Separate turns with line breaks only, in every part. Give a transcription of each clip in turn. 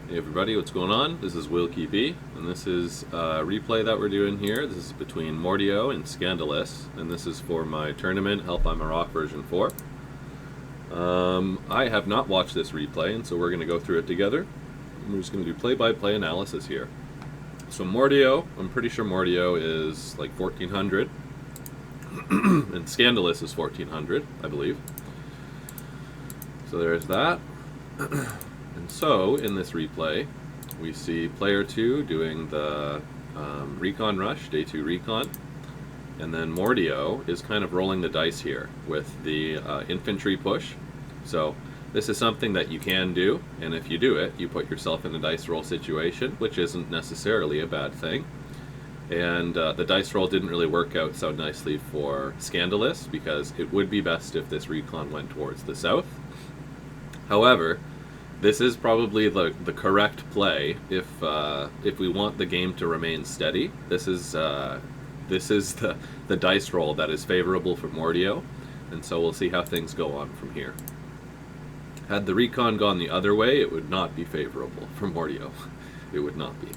Hey everybody, what's going on? This is wilkyb, and this is a replay that we're doing here. This is between Mordio and Scandalous, and this is for my tournament, Help I'm a Rock version 4. I have not watched this replay, and so we're going to go through it together. We're just going to do play-by-play analysis here. So Mordio, I'm pretty sure Mordio is like 1400, and Scandalous is 1400, I believe. So there's that. And so, in this replay, we see player 2 doing the recon rush, day 2 recon, and then Mordio is kind of rolling the dice here with the infantry push. So this is something that you can do, and if you do it, you put yourself in a dice roll situation, which isn't necessarily a bad thing. And the dice roll didn't really work out so nicely for Scandalous, because it would be best if this recon went towards the south. However, this is probably the correct play if we want the game to remain steady. This is the dice roll that is favorable for Mordio, and so we'll see how things go on from here. Had the recon gone the other way, it would not be favorable for Mordio. It would not be.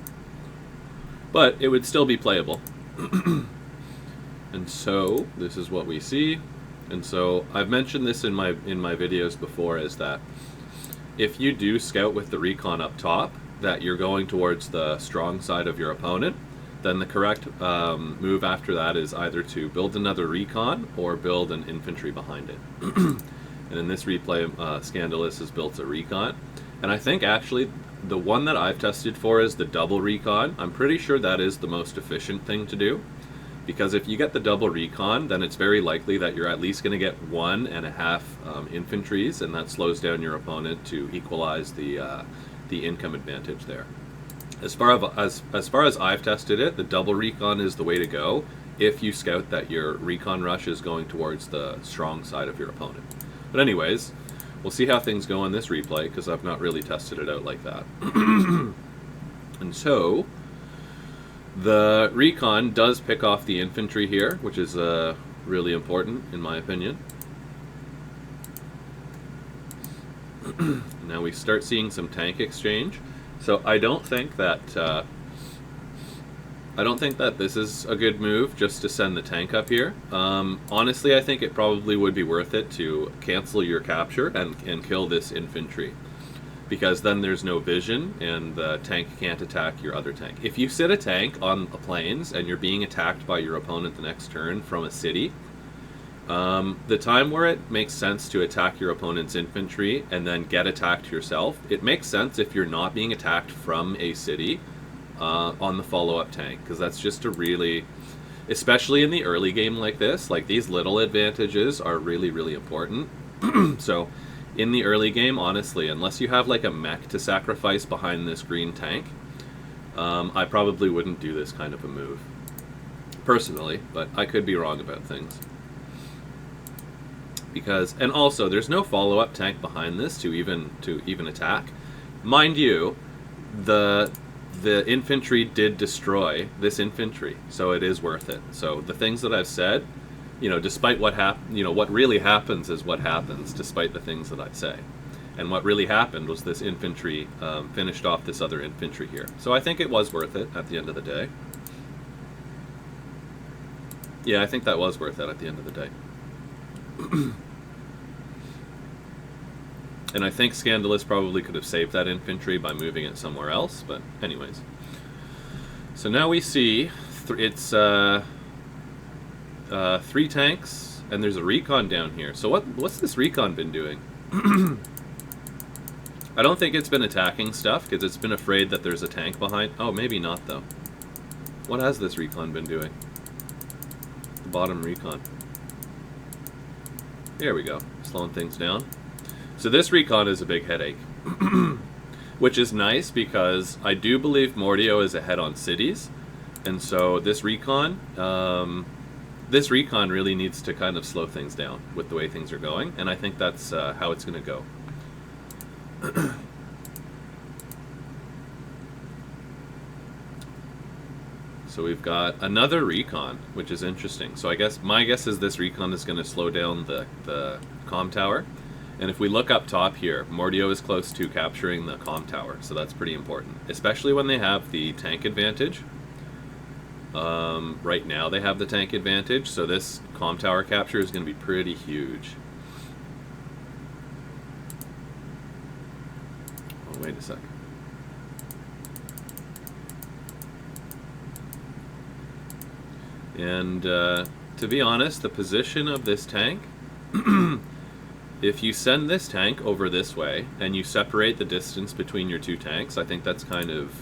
But it would still be playable. And so this is what we see. And so I've mentioned this in my videos before, is that if you do scout with the recon up top, that you're going towards the strong side of your opponent, then the correct move after that is either to build another recon or build an infantry behind it. And in this replay, Scandalous has built a recon. And I think actually the one that I've tested for is the double recon. I'm pretty sure that is the most efficient thing to do. Because if you get the double recon, then it's very likely that you're at least going to get 1.5 infantries, and that slows down your opponent to equalize the income advantage there. As far as I've tested it, the double recon is the way to go if you scout that your recon rush is going towards the strong side of your opponent. But anyways, we'll see how things go in this replay, because I've not really tested it out like that. And so the recon does pick off the infantry here, which is really important in my opinion. Now we start seeing some tank exchange. So I don't think that this is a good move just to send the tank up here. Honestly, I think it probably would be worth it to cancel your capture and kill this infantry, because then there's no vision and the tank can't attack your other tank. If you sit a tank on the plains and you're being attacked by your opponent the next turn from a city, the time where it makes sense to attack your opponent's infantry and then get attacked yourself, it makes sense if you're not being attacked from a city on the follow-up tank, because that's just a really, especially in the early game like this, like these little advantages are really, really important. So in the early game, honestly, unless you have like a mech to sacrifice behind this green tank, I probably wouldn't do this kind of a move, personally, but I could be wrong about things. Because, and also, there's no follow-up tank behind this to even attack. Mind you, the infantry did destroy this infantry, so it is worth it. So the things that I've said, you know, despite what what really happens is what happens, despite the things that I say. And what really happened was this infantry finished off this other infantry here. So I think it was worth it at the end of the day. Yeah, I think that was worth it at the end of the day. And I think Scandalous probably could have saved that infantry by moving it somewhere else, but anyways. So now we see it's 3 tanks, and there's a recon down here. So what's this recon been doing? I don't think it's been attacking stuff, because it's been afraid that there's a tank behind. Oh, maybe not, though. What has this recon been doing? The bottom recon. There we go, slowing things down. So this recon is a big headache, which is nice because I do believe Mordio is ahead on cities, and so this recon really needs to kind of slow things down with the way things are going, and I think that's how it's going to go. So we've got another recon, which is interesting. So I guess my guess is this recon is going to slow down the comm tower. And if we look up top here, Mordio is close to capturing the comm tower, so that's pretty important, especially when they have the tank advantage. Right now they have the tank advantage, so this comm tower capture is going to be pretty huge. Oh, wait a second. And to be honest, the position of this tank, if you send this tank over this way and you separate the distance between your two tanks, I think that's kind of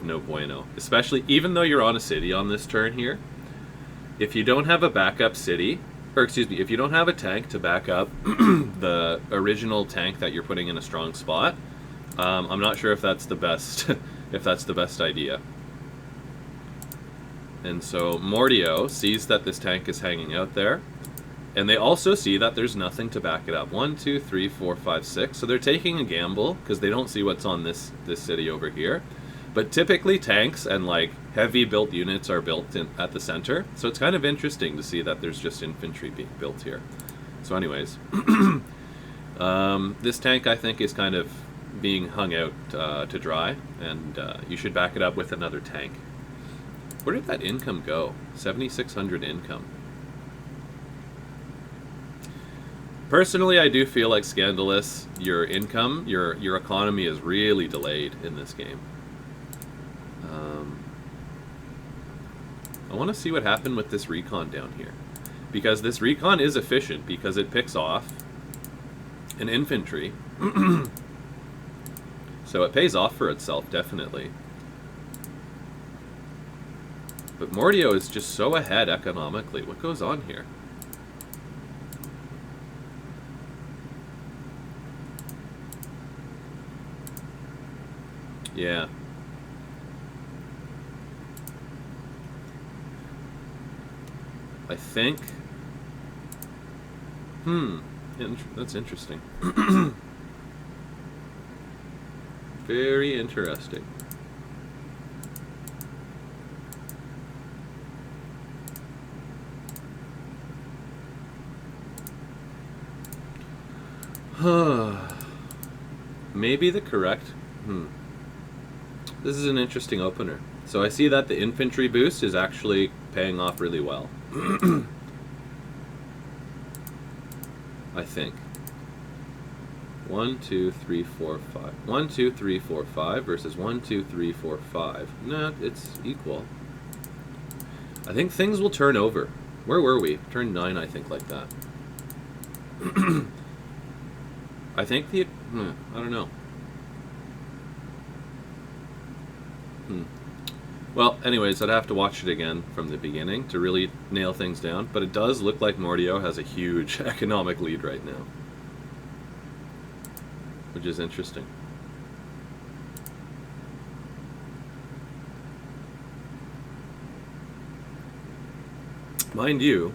no bueno. Especially, even though you're on a city on this turn here, if you don't have a backup city, or excuse me, if you don't have a tank to back up the original tank that you're putting in a strong spot, I'm not sure if that's the best, if that's the best idea. And so Mordio sees that this tank is hanging out there, and they also see that there's nothing to back it up. 1, 2, 3, 4, 5, 6. So they're taking a gamble because they don't see what's on this city over here. But typically tanks and like heavy built units are built at the center, so it's kind of interesting to see that there's just infantry being built here. So anyways, this tank I think is kind of being hung out to dry, and you should back it up with another tank. Where did that income go? 7,600 income. Personally, I do feel like Scandalous, your income, your economy is really delayed in this game. I want to see what happened with this recon down here, because this recon is efficient because it picks off an infantry. So it pays off for itself, definitely. But Mordio is just so ahead economically. What goes on here? Yeah. I think... that's interesting. Very interesting. Maybe the correct... This is an interesting opener. So I see that the infantry boost is actually paying off really well. I think. 1, 2, 3, 4, 5. 1, 2, 3, 4, 5 versus 1, 2, 3, 4, 5. Nah, it's equal. I think things will turn over. Where were we? Turn 9, I think, like that. I think the... I don't know. Well, anyways, I'd have to watch it again from the beginning to really nail things down, but it does look like Mordio has a huge economic lead right now, which is interesting. Mind you,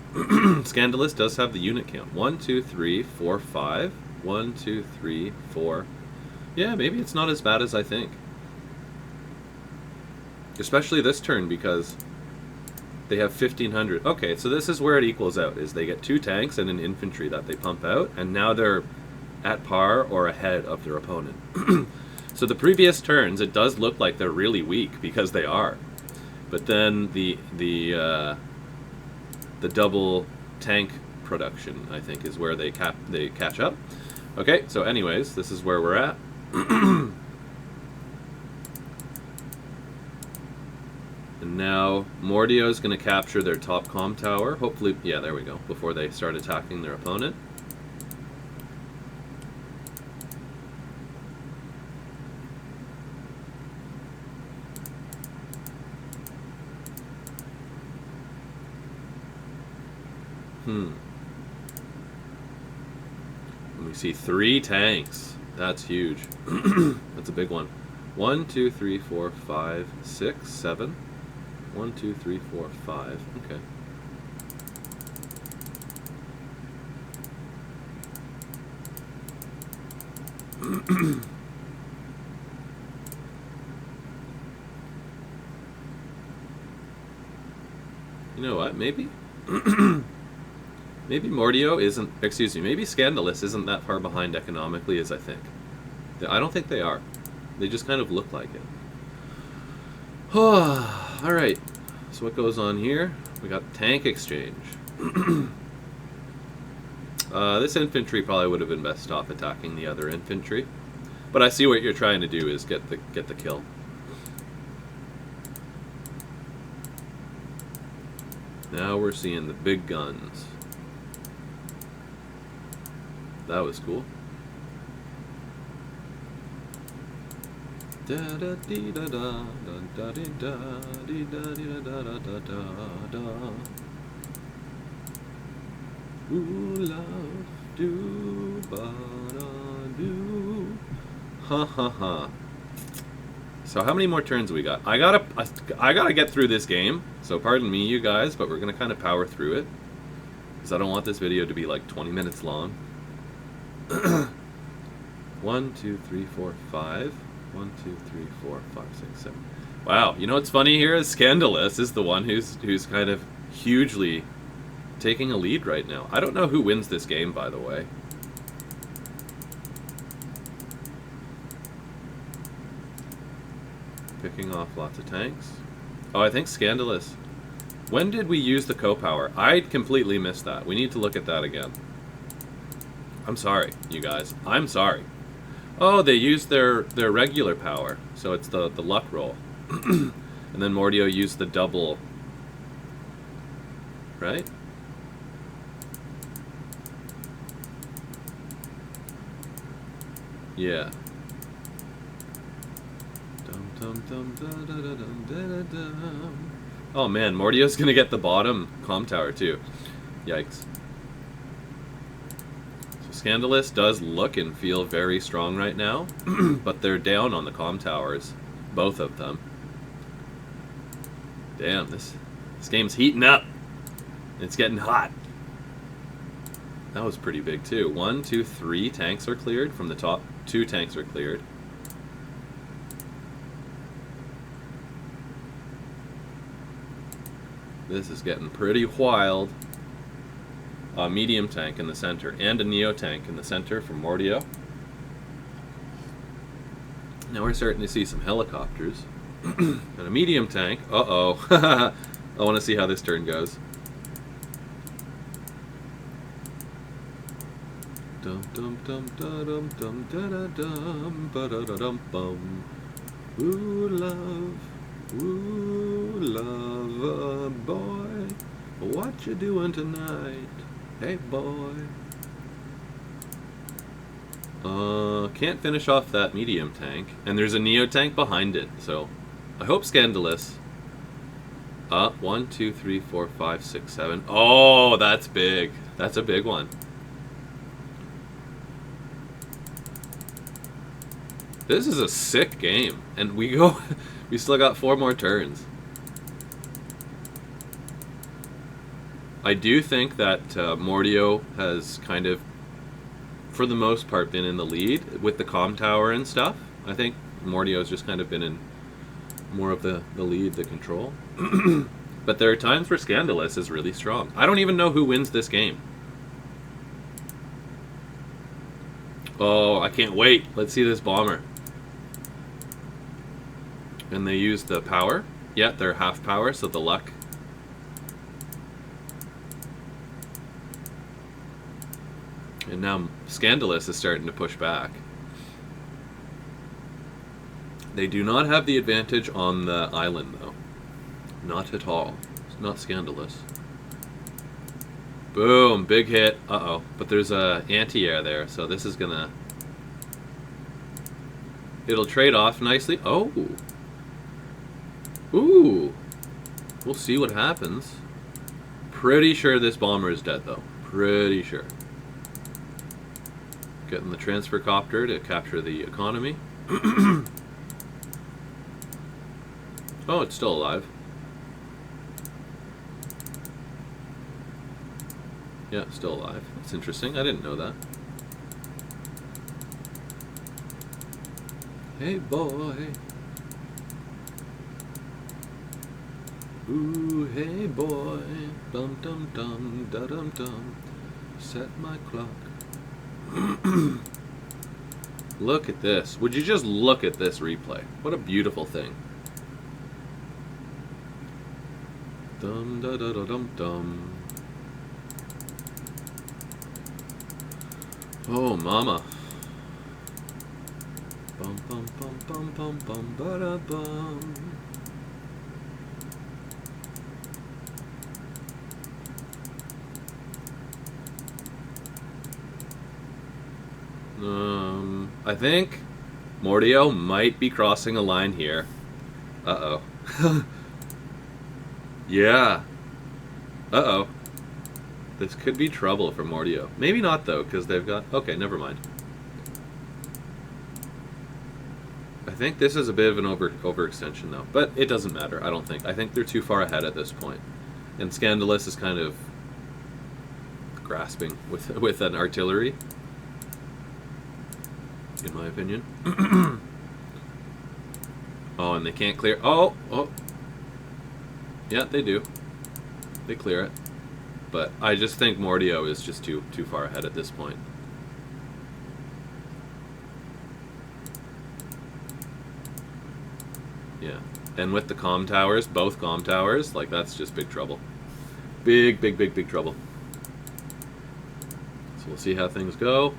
Scandalous does have the unit count. 1, 2, 3, 4, 5. 1, 2, 3, 4. Yeah, maybe it's not as bad as I think. Especially this turn, because they have 1,500. Okay, so this is where it equals out, is they get 2 tanks and an infantry that they pump out, and now they're at par or ahead of their opponent. So the previous turns, it does look like they're really weak, because they are. But then the double tank production, I think, is where they catch up. Okay, so anyways, this is where we're at. And now Mordio is going to capture their top comm tower. Hopefully, yeah, there we go, before they start attacking their opponent. And we see 3 tanks. That's huge. That's a big one. 1, 2, 3, 4, 5, 6, 7. 1, 2, 3, 4, 5. Okay. You know what? Maybe? Maybe Mordio isn't, excuse me, maybe Scandalous isn't that far behind economically as I think. I don't think they are. They just kind of look like it. Alright, so what goes on here? We got tank exchange. This infantry probably would have been best off attacking the other infantry. But I see what you're trying to do is get the kill. Now we're seeing the big guns. That was cool. Da da dee da da da dee da dee da dee da da da da da. Ooh, love, do ba da do. Ha ha ha. So how many more turns we got? I gotta get through this game. So pardon me, you guys, but we're gonna kind of power through it because I don't want this video to be like 20 minutes long. 1, 2, 3, 4, 5. 1, 2, 3, 4, 5, 6, 7. Wow, you know what's funny here is Scandalous is the one who's kind of hugely taking a lead right now. I don't know who wins this game, by the way. Picking off lots of tanks. Oh, I think Scandalous. When did we use the co-power? I completely missed that. We need to look at that again. I'm sorry, you guys. I'm sorry. Oh, they used their regular power, so it's the luck roll. And then Mordio used the double. Right? Yeah. Oh man, Mordio's gonna get the bottom comm tower too. Yikes. So Scandalous does look and feel very strong right now, but they're down on the comm towers, both of them. Damn, this game's heating up. It's getting hot. That was pretty big too. 1, 2, 3 tanks are cleared from the top. 2 tanks are cleared. This is getting pretty wild. A medium tank in the center and a neo tank in the center from Mordio. Now we're starting to see some helicopters. And a medium tank. Uh-oh. I want to see how this turn goes. Dum dum dum da dum dum da da dum ba da da dum bum. Ooh love, boy, what you doing tonight? Hey boy. Can't finish off that medium tank, and there's a neo tank behind it. So, I hope Scandalous. 1, 2, 3, 4, 5, 6, 7. Oh, that's big. That's a big one. This is a sick game, and we still got 4 more turns. I do think that Mordio has kind of, for the most part, been in the lead with the comm tower and stuff. I think Mordio's just kind of been in more of the lead, the control. But there are times where Scandalous is really strong. I don't even know who wins this game. Oh, I can't wait. Let's see this bomber. And they use the power. Yeah, they're half power, so the luck. And now Scandalous is starting to push back. They do not have the advantage on the island, though. Not at all. It's not Scandalous. Boom, big hit. Uh-oh. But there's a anti-air there, so this is gonna... It'll trade off nicely. Oh! Ooh! We'll see what happens. Pretty sure this bomber is dead, though. Pretty sure. Getting the transfer copter to capture the economy. Oh, it's still alive. Yeah, still alive. That's interesting. I didn't know that. Hey, boy. Ooh, hey, boy. Dum dum dum da dum dum. set my clock. Look at this. Would you just look at this replay? What a beautiful thing. Dum da da da dum dum. Oh, mama. Bum bum bum bum bum bum ba da bum. I think Mordio might be crossing a line here. Uh-oh. Yeah. Uh-oh. This could be trouble for Mordio. Maybe not, though, because they've got... Okay, never mind. I think this is a bit of an overextension, though. But it doesn't matter, I don't think. I think they're too far ahead at this point. And Scandalous is kind of grasping with an artillery, in my opinion. Oh, and they can't clear... Oh! Yeah, they do. They clear it. But I just think Mordio is just too far ahead at this point. Yeah. And with the comm towers, both comm towers, like, that's just big trouble. Big trouble. So we'll see how things go.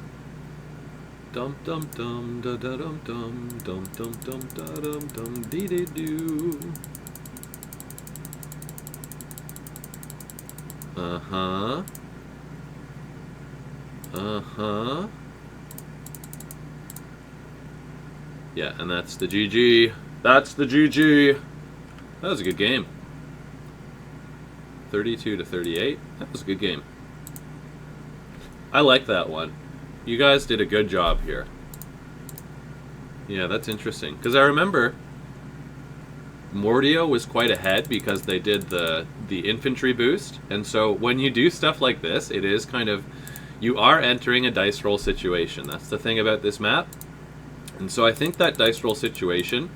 Dum dum dum da da dum dum dum dum dum da dum dum dee dee doo. Uh-huh. Uh-huh. Yeah, and that's the GG. That's the GG. That was a good game. 32-38. That was a good game. I like that one. You guys did a good job here. Yeah, that's interesting. Because I remember Mordio was quite ahead because they did the infantry boost. And so when you do stuff like this, it is kind of... You are entering a dice roll situation. That's the thing about this map. And so I think that dice roll situation...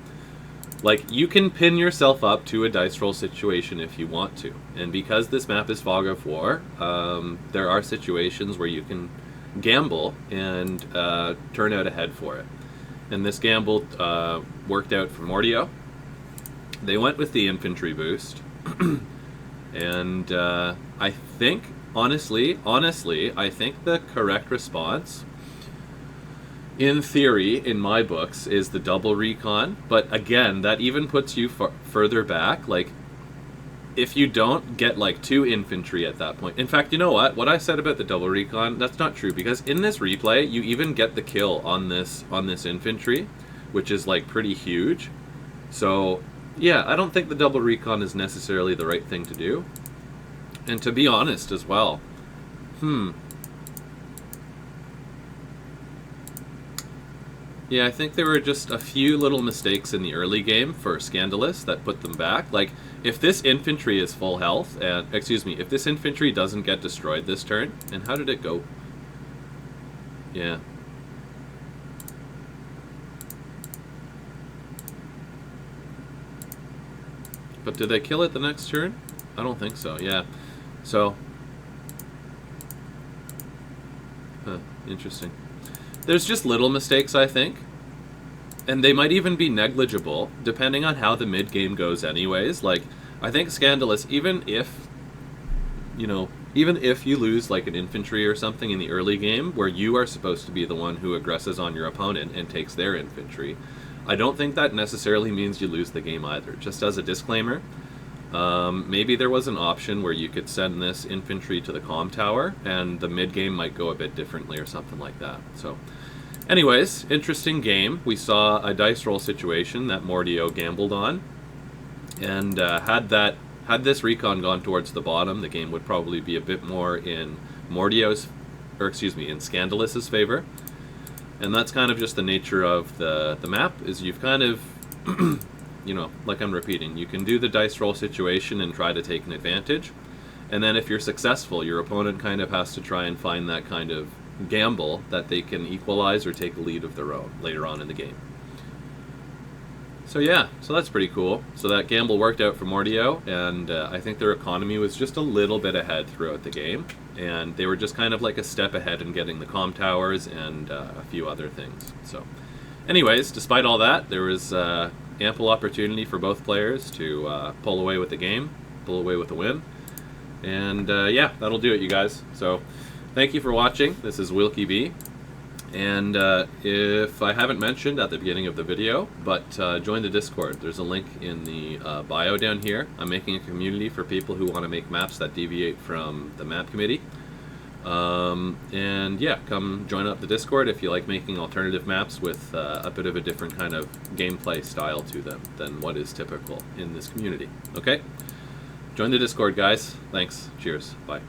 Like, you can pin yourself up to a dice roll situation if you want to. And because this map is Fog of War, there are situations where you can gamble and turn out ahead for it. And this gamble worked out for Mordio. They went with the infantry boost. And I think, honestly, I think the correct response, in theory, in my books, is the double recon. But again, that even puts you further back. Like, if you don't get like 2 infantry at that point. In fact, you know what? What I said about the double recon, that's not true, because in this replay, you even get the kill on this infantry, which is like pretty huge. So yeah, I don't think the double recon is necessarily the right thing to do. And to be honest as well, yeah, I think there were just a few little mistakes in the early game for Scandalous that put them back. Like, if this infantry is full health, and, excuse me, if this infantry doesn't get destroyed this turn, and how did it go? Yeah. But did they kill it the next turn? I don't think so, yeah. So, interesting. There's just little mistakes, I think. And they might even be negligible, depending on how the mid-game goes anyways. Like, I think Scandalous, even if you lose, like, an infantry or something in the early game, where you are supposed to be the one who aggresses on your opponent and takes their infantry, I don't think that necessarily means you lose the game either. Just as a disclaimer, maybe there was an option where you could send this infantry to the comm tower, and the mid-game might go a bit differently or something like that. So, anyways, interesting game. We saw a dice roll situation that Mordio gambled on, and had this recon gone towards the bottom, the game would probably be a bit more in in Scandalous's favor. And that's kind of just the nature of the map, is you've kind of, like I'm repeating, you can do the dice roll situation and try to take an advantage. And then if you're successful, your opponent kind of has to try and find that kind of gamble that they can equalize or take a lead of their own later on in the game. So yeah, so that's pretty cool. So that gamble worked out for Mordio, and I think their economy was just a little bit ahead throughout the game, and they were just kind of like a step ahead in getting the comm towers and a few other things. So anyways, despite all that, there was ample opportunity for both players to pull away with the game, pull away with the win, and yeah, that'll do it, you guys. So thank you for watching. This is wilkyb. And if I haven't mentioned at the beginning of the video, but join the Discord. There's a link in the bio down here. I'm making a community for people who want to make maps that deviate from the map committee. And yeah, come join up the Discord if you like making alternative maps with a bit of a different kind of gameplay style to them than what is typical in this community. Okay? Join the Discord, guys. Thanks. Cheers. Bye.